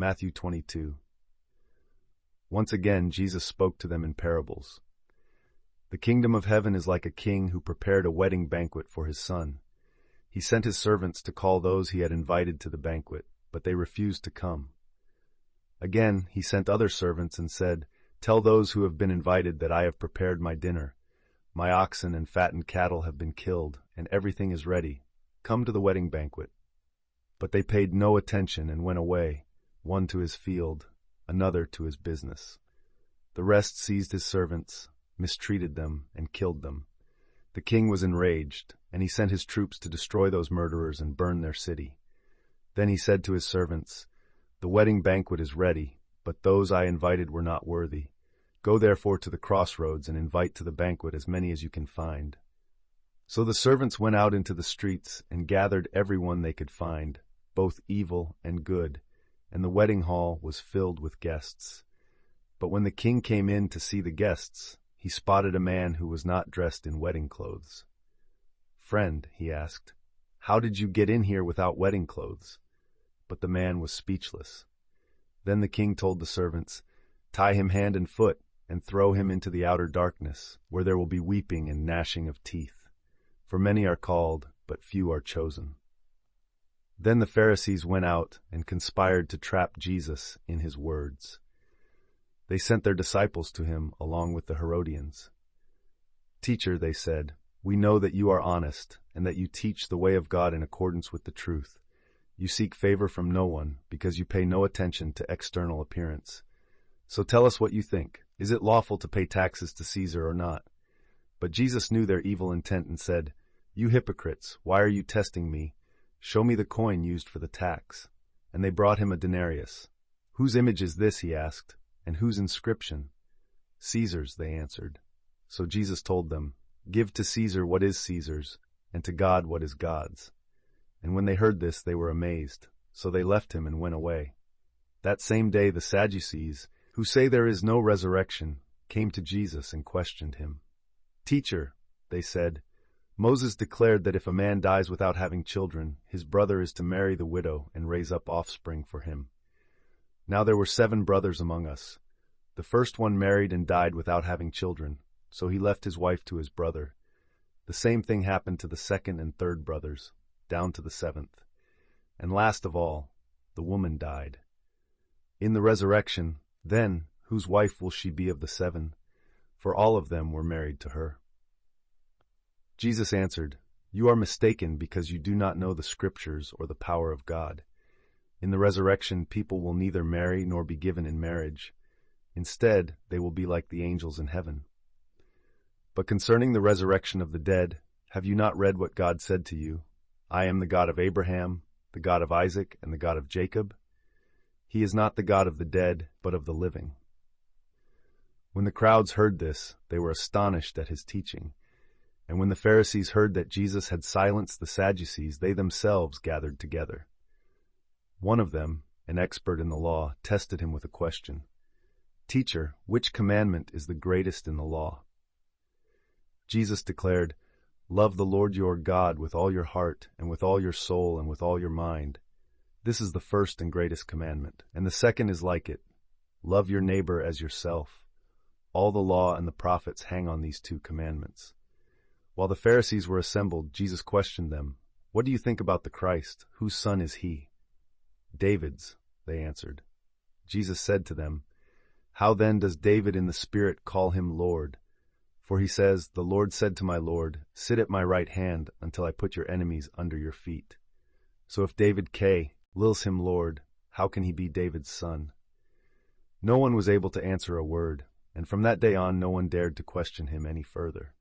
Matthew 22. Once again, Jesus spoke to them in parables. The kingdom of heaven is like a king who prepared a wedding banquet for his son. He sent his servants to call those he had invited to the banquet, but they refused to come. Again, he sent other servants and said, "Tell those who have been invited that I have prepared my dinner. My oxen and fattened cattle have been killed, and everything is ready. Come to the wedding banquet." But they paid no attention and went away, one to his field, another to his business. The rest seized his servants, mistreated them, and killed them. The king was enraged, and he sent his troops to destroy those murderers and burn their city. Then he said to his servants, "The wedding banquet is ready, but those I invited were not worthy. Go therefore to the crossroads and invite to the banquet as many as you can find." So the servants went out into the streets and gathered everyone they could find, both evil and good, and the wedding hall was filled with guests. But when the king came in to see the guests, he spotted a man who was not dressed in wedding clothes. "Friend," he asked, "how did you get in here without wedding clothes?" But the man was speechless. Then the king told the servants, "Tie him hand and foot, and throw him into the outer darkness, where there will be weeping and gnashing of teeth. For many are called, but few are chosen." Then the Pharisees went out and conspired to trap Jesus in his words. They sent their disciples to him along with the Herodians. "Teacher," they said, "we know that you are honest, and that you teach the way of God in accordance with the truth. You seek favor from no one, because you pay no attention to external appearance. So tell us what you think. Is it lawful to pay taxes to Caesar or not?" But Jesus knew their evil intent and said, "You hypocrites, why are you testing me? Show me the coin used for the tax." And they brought him a denarius. "Whose image is this?" he asked, "and whose inscription?" "Caesar's," they answered. So Jesus told them, "Give to Caesar what is Caesar's, and to God what is God's." And when they heard this, they were amazed. So they left him and went away. That same day the Sadducees, who say there is no resurrection, came to Jesus and questioned him. "Teacher," they said, "Moses declared that if a man dies without having children, his brother is to marry the widow and raise up offspring for him. Now there were 7 brothers among us. The first one married and died without having children, so he left his wife to his brother. The same thing happened to the second and third brothers, down to the 7th. And last of all, the woman died. In the resurrection, then, whose wife will she be of the 7? For all of them were married to her." Jesus answered, "You are mistaken because you do not know the Scriptures or the power of God. In the resurrection, people will neither marry nor be given in marriage. Instead, they will be like the angels in heaven. But concerning the resurrection of the dead, have you not read what God said to you? 'I am the God of Abraham, the God of Isaac, and the God of Jacob'? He is not the God of the dead, but of the living." When the crowds heard this, they were astonished at his teaching. And when the Pharisees heard that Jesus had silenced the Sadducees, they themselves gathered together. One of them, an expert in the law, tested him with a question. "Teacher, which commandment is the greatest in the law?" Jesus declared, "Love the Lord your God with all your heart, and with all your soul, and with all your mind. This is the first and greatest commandment, and the second is like it. Love your neighbor as yourself. All the law and the prophets hang on these 2 commandments." While the Pharisees were assembled, Jesus questioned them, "What do you think about the Christ? Whose son is he?" "David's," they answered. Jesus said to them, "How then does David in the Spirit call him Lord? For he says, 'The Lord said to my Lord, sit at my right hand until I put your enemies under your feet.' So if David calls him Lord, how can he be David's son?" No one was able to answer a word, and from that day on no one dared to question him any further.